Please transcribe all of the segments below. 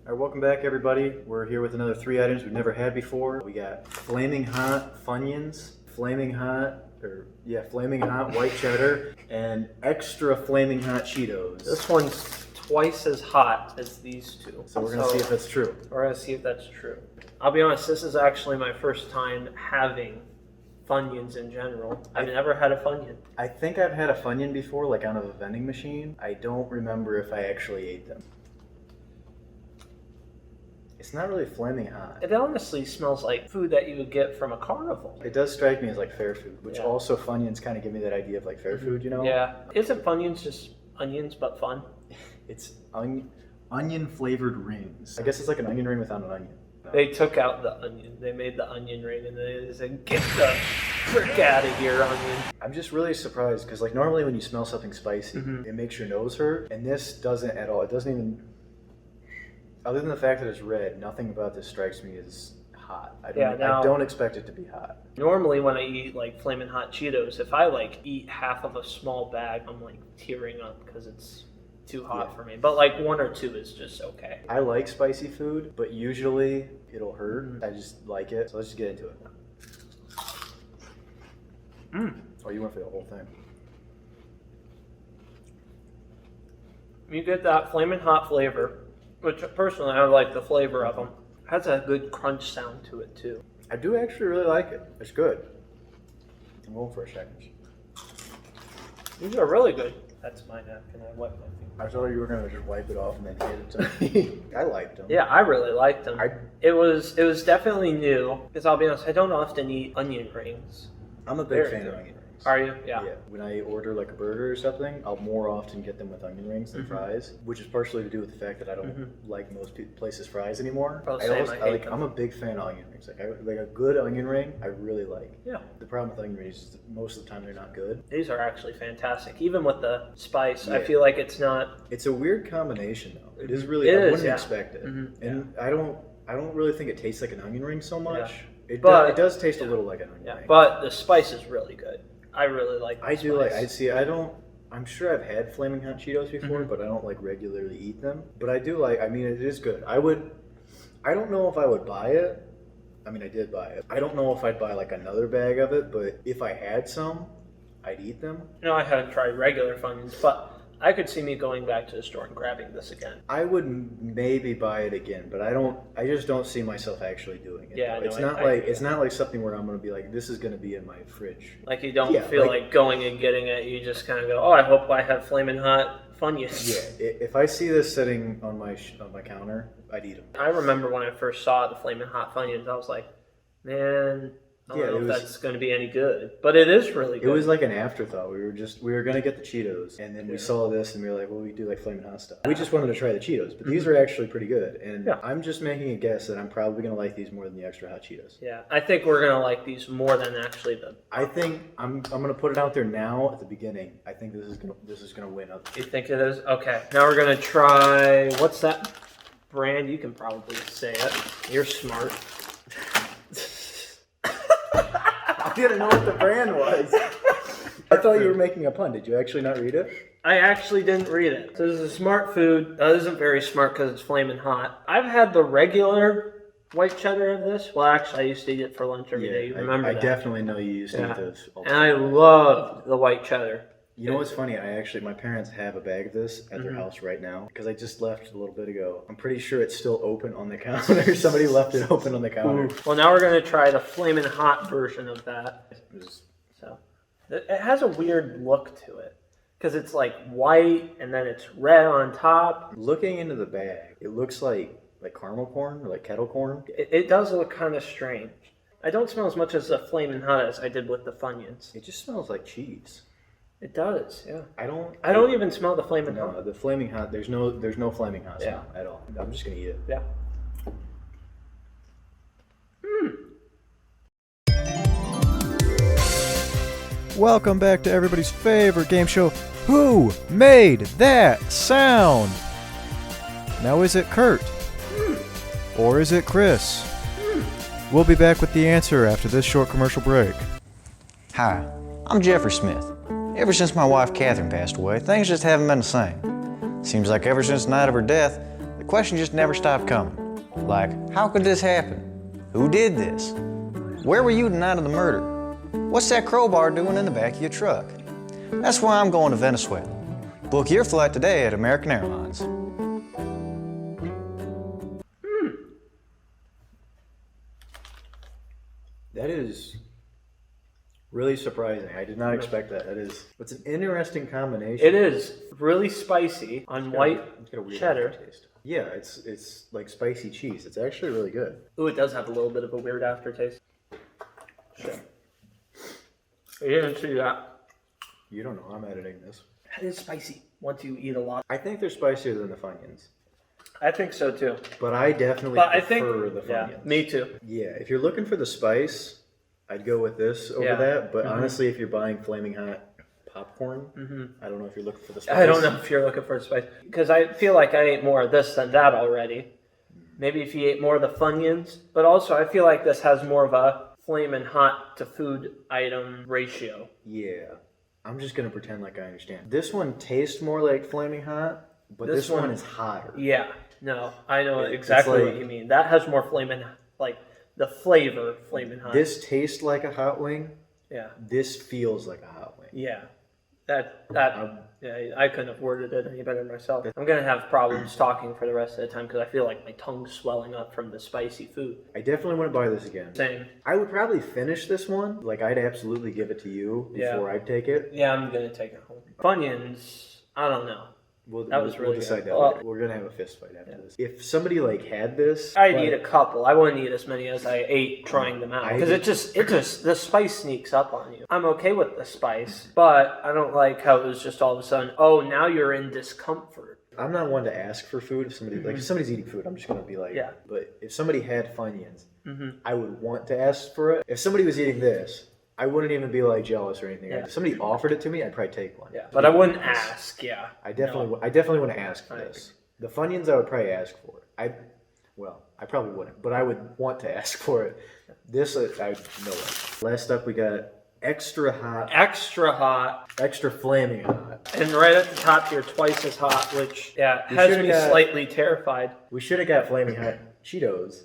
All right, welcome back, everybody. We're here with another 3 items we've never had before. We got Flaming Hot Funyuns, Flaming Hot White Cheddar, and Extra Flaming Hot Cheetos. This one's twice as hot as these two. So we're gonna see if that's true. We're gonna see if that's true. I'll be honest, this is actually my first time having Funyuns in general. I've never had a Funyun. I think I've had a Funyun before, like out of a vending machine. I don't remember if I actually ate them. It's not really flaming hot. It honestly smells like food that you would get from a carnival. It does strike me as like fair food, which also Funyuns kind of give me that idea of like fair food, you know? Yeah. Isn't Funyuns just onions but fun? It's onion flavored rings. I guess it's like an onion ring without an onion. No. They took out the onion. They made the onion ring and they said, get the frick out of here, onion. I'm just really surprised because like normally when you smell something spicy, it makes your nose hurt, and this doesn't at all. It doesn't even. Other than the fact that it's red, nothing about this strikes me as hot. I don't expect it to be hot. Normally when I eat like Flamin' Hot Cheetos, if I like eat half of a small bag, I'm like tearing up because it's too hot for me. But like 1 or 2 is just okay. I like spicy food, but usually it'll hurt. I just like it. So let's just get into it. Oh, you went for the whole thing. You get that Flamin' Hot flavor, which personally I like the flavor of them. It has a good crunch sound to it too. I do actually really like it. It's good. I'm going for a second. These are really good. That's my napkin. I wipe my finger. I thought you were gonna just wipe it off and then hand it to me. I liked them. Yeah, I really liked them. It was definitely new, because I'll be honest, I don't often eat onion rings. I'm a big fan of onion rings. Are you? Yeah. When I order like a burger or something, I'll more often get them with onion rings than fries, which is partially to do with the fact that I don't like most places' fries anymore. I'm a big fan of onion rings. Like a good onion ring, I really like. Yeah. The problem with onion rings is that most of the time they're not good. These are actually fantastic. Even with the spice, I feel like it's not. It's a weird combination though. It is really. I wouldn't expect it, and I don't really think it tastes like an onion ring so much. Yeah. It does taste a little like an onion ring. But the spice is really good. I really like the spice. I'm sure I've had Flaming Hot Cheetos before, but I don't like regularly eat them. But I do like, it is good. I don't know if I would buy it. I mean, I did buy it. I don't know if I'd buy like another bag of it, but if I had some, I'd eat them. No, I haven't tried regular Funyuns, but I could see me going back to the store and grabbing this again. I would maybe buy it again, but I just don't see myself actually doing it. Yeah, it's not like something where I'm going to be like, this is going to be in my fridge. Like you don't feel like going and getting it. You just kind of go, oh, I hope I have Flamin' Hot Funyuns. Yeah, if I see this sitting on my counter, I'd eat them. I remember when I first saw the Flamin' Hot Funyuns, I was like, man, I don't know if that's going to be any good, but it is really good. It was like an afterthought. We were going to get the Cheetos, and then we saw this, and we were like, well, we do like Flamin' Hot stuff. We just wanted to try the Cheetos, but these are actually pretty good, and I'm just making a guess that I'm probably going to like these more than the Extra Hot Cheetos. Yeah, I think we're going to like these more than actually the... I think I'm going to put it out there now at the beginning. I think this is going to win up. You think it is? Okay, now we're going to try, what's that brand? You can probably say it. You're smart. I didn't know what the brand was. I thought you were making a pun. Did you actually not read it? I actually didn't read it. So this is a smart food. That isn't very smart because it's flaming hot. I've had the regular white cheddar of this. Well, actually, I used to eat it for lunch every day. You remember that? I definitely know you used to eat those. And I loved the white cheddar. You know what's funny? My parents have a bag of this at their house right now because I just left a little bit ago. I'm pretty sure it's still open on the counter. Somebody left it open on the counter. Well, now we're going to try the Flamin' Hot version of that. So it has a weird look to it because it's like white and then it's red on top. Looking into the bag, it looks like caramel corn or like kettle corn. It does look kind of strange. I don't smell as much as the Flamin' Hot as I did with the Funyuns. It just smells like cheese. It does, yeah. I don't even smell the Flamin' Hot. No, the Flaming Hot. There's no Flaming Hot smell at all. I'm just gonna eat it. Yeah. Welcome back to everybody's favorite game show, Who Made That Sound? Now is it Kurt? Or is it Chris? We'll be back with the answer after this short commercial break. Hi, I'm Jeffrey Smith. Ever since my wife Catherine passed away, things just haven't been the same. Seems like ever since the night of her death, the the question just never stopped coming. Like, how could this happen? Who did this? Where were you the night of the murder? What's that crowbar doing in the back of your truck? That's why I'm going to Venezuela. Book your flight today at American Airlines. That is really surprising. I did not expect that. It's an interesting combination. It is really spicy on white It's got a weird cheddar. aftertaste. Yeah, it's like spicy cheese. It's actually really good. Ooh, it does have a little bit of a weird aftertaste. Sure. You didn't see that. You don't know. I'm editing this. It is spicy once you eat a lot. I think they're spicier than the Funyuns, I think so too. but I definitely But I prefer think, the yeah, Funyuns. me too. Yeah, if you're looking for the spice, I'd go with this over Yeah. that. But Mhm. honestly, if you're buying Flaming Hot popcorn, I don't know if you're looking for the spice. I don't know if you're looking for spice because I feel like I ate more of this than that already. Maybe if you ate more of the Funyuns, but also I feel like this has more of a flaming hot to food item ratio. Yeah, I'm just gonna pretend like I understand. This one tastes more like Flaming Hot, but this one is hotter. Yeah, no, I know It's exactly like- what you mean. That has more flaming, like the flavor flaming hot. This tastes like a hot wing. Yeah, This feels like a hot wing. yeah. That yeah, I couldn't have worded it any better myself. I'm gonna have problems talking for the rest of the time because I feel like my tongue's swelling up from the spicy food. I definitely wouldn't buy this again. Same. I would probably finish this one. Like, I'd absolutely give it to you Yeah. before I'd take it. Yeah, I'm gonna take it home. Funyuns, I don't know. That was really we'll decide good. that Well, later. We're gonna have a fist fight after this. If somebody like had this, I'd but eat a couple. I wouldn't eat as many as I ate trying them out because I- it just the spice sneaks up on you. I'm okay with the spice, but I don't like how it was just all of a sudden. Oh, now you're in discomfort. I'm not one to ask for food. If somebody like if somebody's eating food, I'm just gonna be like, Yeah. But if somebody had Funyuns, I would want to ask for it. If somebody was eating this, I wouldn't even be like jealous or anything. Yeah. If somebody offered it to me, I'd probably take one. Yeah, but I wouldn't ask. Yeah, I definitely want to ask for I this. The Funyuns, I would probably ask for. I probably wouldn't, but I would want to ask for it. This, I no way. Last up, we got extra hot, extra hot, extra flaming hot. and right at the top here, twice as hot, which has should've me got- slightly terrified We should have got flaming hot Cheetos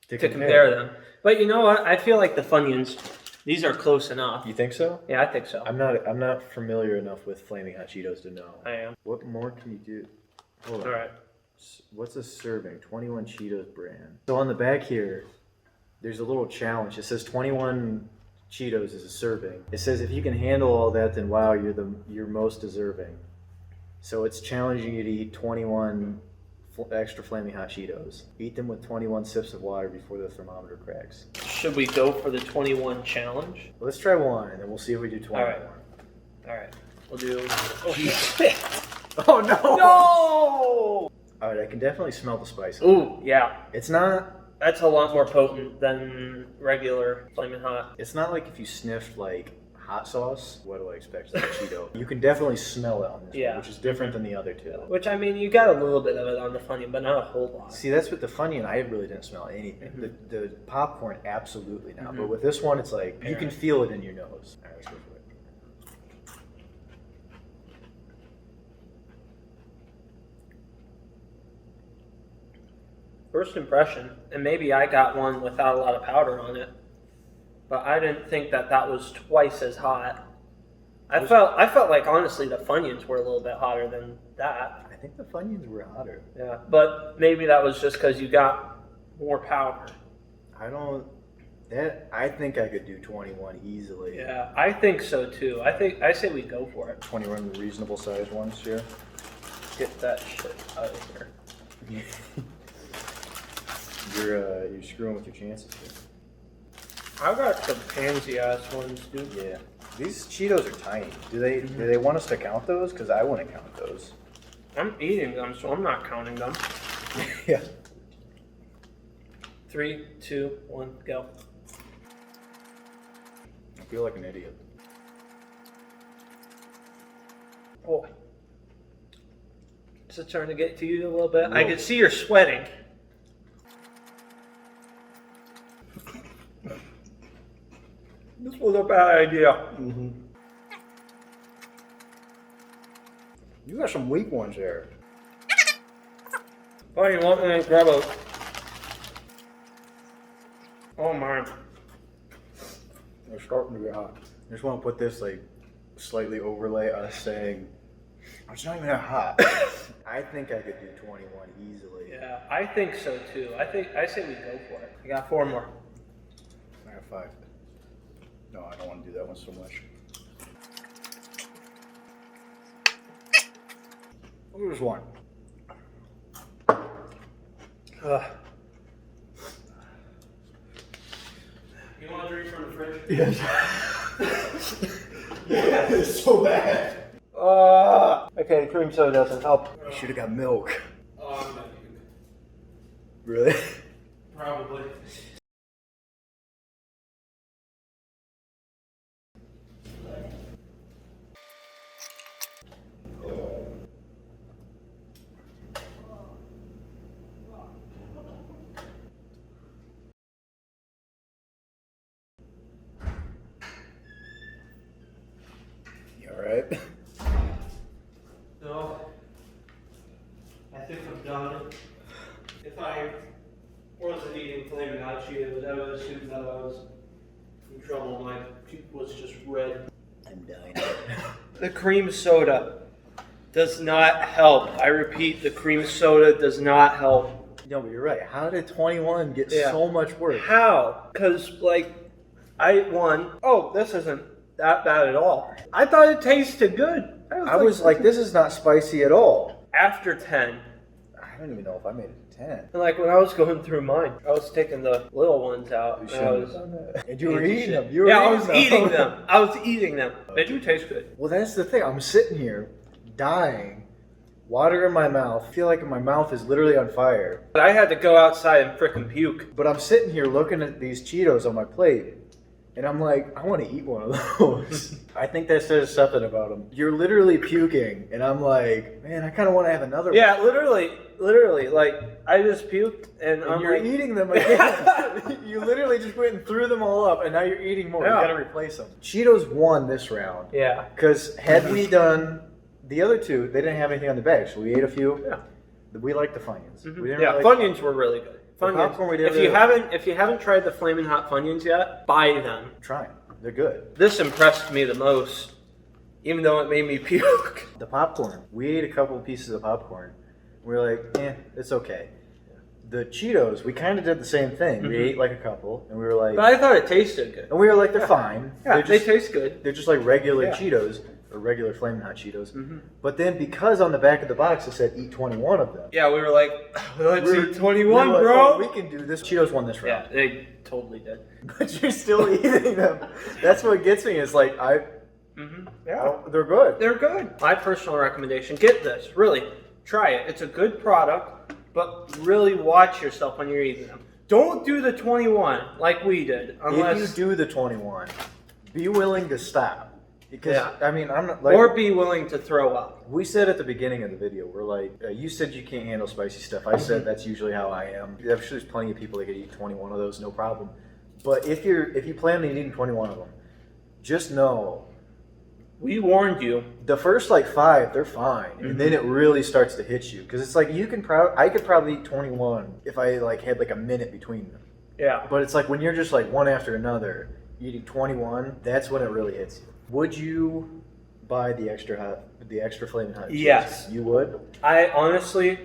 to compare them. But you know what? I feel like the Funyuns, these are close enough. You think so? Yeah, I think so. I'm not familiar enough with flaming hot Cheetos to know. I am. What more can you do? Hold on. All right. What's a serving? 21 Cheetos brand. So on the back here, there's a little challenge. It says 21 Cheetos is a serving. It says if you can handle all that, then wow, you're most deserving. So it's challenging you to eat 21 extra flaming hot Cheetos. Eat them with 21 sips of water before the thermometer cracks. Should we go for the 21 challenge? Let's try one, and then we'll see if we do 21. All right. We'll do. Oh shit! Oh no! No! All right, I can definitely smell the spice. Ooh, yeah. It's not. That's a lot more potent than regular Flamin' Hot. It's not like if you sniffed like hot sauce. What do I expect? Like a Cheeto. You can definitely smell it on this Yeah. one, which is different than the other two. Which, I mean, you got a little bit of it on the Funyun, but not a whole lot. See, that's with the Funyun. I really didn't smell anything. The popcorn, absolutely not. But with this one, it's like you can feel it in your nose. All right, let's go for it. First impression, and maybe I got one without a lot of powder on it, but I didn't think that was twice as hot. I felt like honestly the Funyuns were a little bit hotter than that. I think the Funyuns were hotter. Yeah, but maybe that was just because you got more powder. I think I could do 21 easily. Yeah, I think so too. I say we go for it. 21 reasonable sized ones here. Get that shit out of here. You're screwing with your chances here. I got some pansy ass ones, dude. Yeah. These Cheetos are tiny. Do they want us to count those? Because I wouldn't count those. I'm eating them, so I'm not counting them. Yeah. 3, 2, 1, go. I feel like an idiot. Oh. Is it starting to get to you a little bit? I can see you're sweating. This was a bad idea. You got some weak ones there. Oh, you want me to grab a... Oh, man. They're starting to get hot. I just want to put this like slightly overlay us saying it's not even that hot. I think I could do 21 easily. Yeah, I think so, too. I say we go for it. I got 4 more. I got 5. No, I don't want to do that one so much. There's one. You want to drink from the fridge? Yes. Yeah, it's so bad. Okay, cream soda doesn't help. I should have got milk. Oh, I'm not puke. Really? Probably. You alright? No. I think I'm done. If I wasn't eating Flamin' Hot Cheetos, I would assume that I was in trouble. My puke was just red. I'm dying. The cream soda does not help. I repeat, the cream soda does not help. No, but you're right. How did 21 get Yeah. so much worse? How? Because, oh, this isn't that bad at all. I thought it tasted good. I was like, this is not spicy at all. After 10, I don't even know if I made it to 10. and like when I was going through mine, I was taking the little ones out. You And I shouldn't have was done that. And you were eating eating shit. them. You were Yeah, I eating was them. eating them. I was eating them. They do taste good. Well, that's the thing. I'm sitting here, dying, water in my mouth. I feel like my mouth is literally on fire. But I had to go outside and frickin' puke. But I'm sitting here looking at these Cheetos on my plate, and I'm like, I want to eat one of those. I think that says something about them. You're literally puking, and I'm like, man, I kind of want to have another one. Yeah, literally, like I just puked and And I'm you're like, eating them again. You literally just went and threw them all up, and now you're eating more. Yeah. You gotta replace them. Cheetos won this round. yeah. Because had we done the other two, they didn't have anything on the bag, so we ate a few. Yeah. We liked the Funyuns. We didn't Yeah, really Funyuns were really good. The Funyuns. popcorn we did If you really- haven't tried the Flamin' Hot Funyuns yet, buy them. try 'em. They're good. This impressed me the most, even though it made me puke. The popcorn. We ate a couple of pieces of popcorn. We were like, it's okay. The Cheetos, we kind of did the same thing. We ate like a couple, and we were like, But I thought it tasted good. and we were like, they're fine. Yeah, they're they taste good. They're just like regular Yeah. Cheetos, or regular Flamin' Hot Cheetos. But then because on the back of the box it said eat 21 of them. Yeah, we were like, let's We were- eat 21, we were like, bro. oh, we can do this. Cheetos won this Yeah, round. they totally did. But you're still eating them. That's what gets me. Is like Yeah. they're good. They're good. My personal recommendation, get this. Really, try it. It's a good product, but really watch yourself when you're eating them. Don't do the 21 like we did. Unless, If you do the 21, be willing to stop. Because, Yeah. I mean, I'm not like... or be willing to throw up. We said at the beginning of the video, we're like, you said you can't handle spicy stuff. I said that's usually how I am. I'm sure there's plenty of people that could eat 21 of those, no problem. But if you plan on eating 21 of them, just know We warned you. the first like 5, they're fine, and then it really starts to hit you. Because it's like I could probably eat 21 if I like had like a minute between them. Yeah. But it's like when you're just like one after another eating 21, that's when it really hits you. Would you buy the extra Flamin' Hot Cheetos? Yes. You would? I honestly,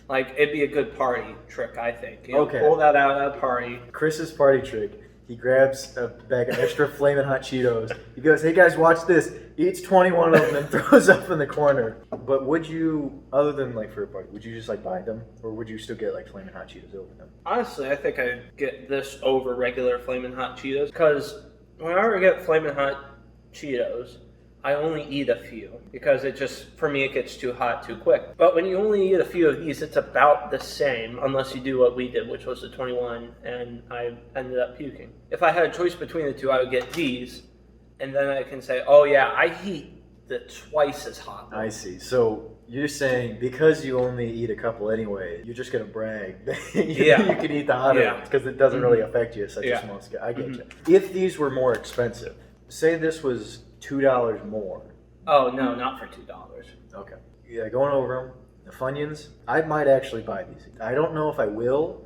it'd be a good party trick, I think. You know, Okay. Pull that out at a party. Chris's party trick. He grabs a bag of extra Flamin' Hot Cheetos. He goes, hey guys, watch this. Eats 21 of them and throws up in the corner. But would you, other than like for a party, would you just like buy them? Or would you still get like Flamin' Hot Cheetos over them? Honestly, I think I'd get this over regular Flamin' Hot Cheetos. Because whenever I get Flamin' Hot Cheetos, I only eat a few. Because for me, it gets too hot too quick. But when you only eat a few of these, it's about the same. Unless you do what we did, which was the 21, and I ended up puking. If I had a choice between the two, I would get these. And then I can say, oh yeah, I heat the twice as hot. I see. So you're saying because you only eat a couple anyway, you're just gonna brag that Yeah. you can eat the hotter Yeah. ones because it doesn't really affect you at such Yeah. a small scale. I get you. If these were more expensive, say this was $2 more. Oh no, not for $2. Okay. Yeah, going over them. The Funyuns, I might actually buy these. I don't know if I will,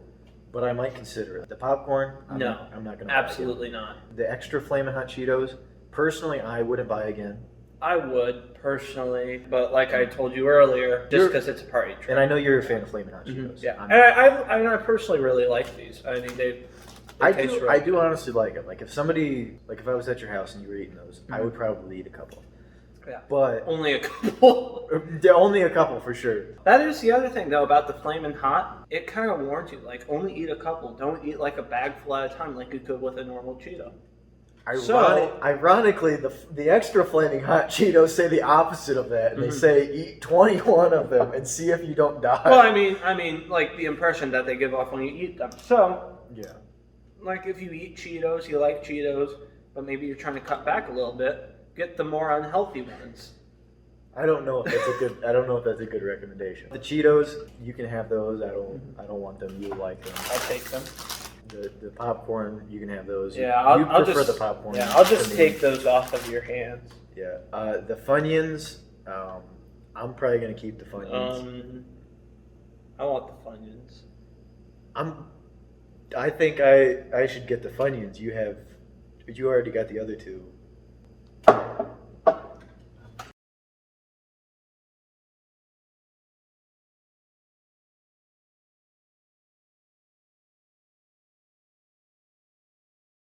but I might consider it. The popcorn, I'm not going to absolutely not. The extra Flamin' Hot Cheetos, personally, I wouldn't buy again. I would personally, but like I told you earlier, just because it's a party trick. And I know you're a fan of Flamin' Hot Cheetos. Yeah, and I personally really like these. I think they taste really I do honestly like them. Like if if I was at your house and you were eating those, I would probably eat a couple. Yeah, but only a couple. Only a couple for sure. That is the other thing though about the Flamin' Hot. It kind of warns you, like only eat a couple. Don't eat like a bag full at a time, like you could with a normal Cheeto. Ironically, the extra Flaming Hot Cheetos say the opposite of that, and they say eat 21 of them and see if you don't die. Well, I mean, like the impression that they give off when you eat them. So, yeah, like if you eat Cheetos, you like Cheetos, but maybe you're trying to cut back a little bit, get the more unhealthy ones. I don't know if that's a good recommendation. The Cheetos, you can have those. I don't want them. You like them. I'll take them. The popcorn, you can have those. Yeah, I'll prefer just the popcorn. Yeah, I'll just take those off of your hands. Yeah, the Funyuns, I'm probably gonna keep the Funyuns. I want the Funyuns. I think I should get the Funyuns. You already got the other two.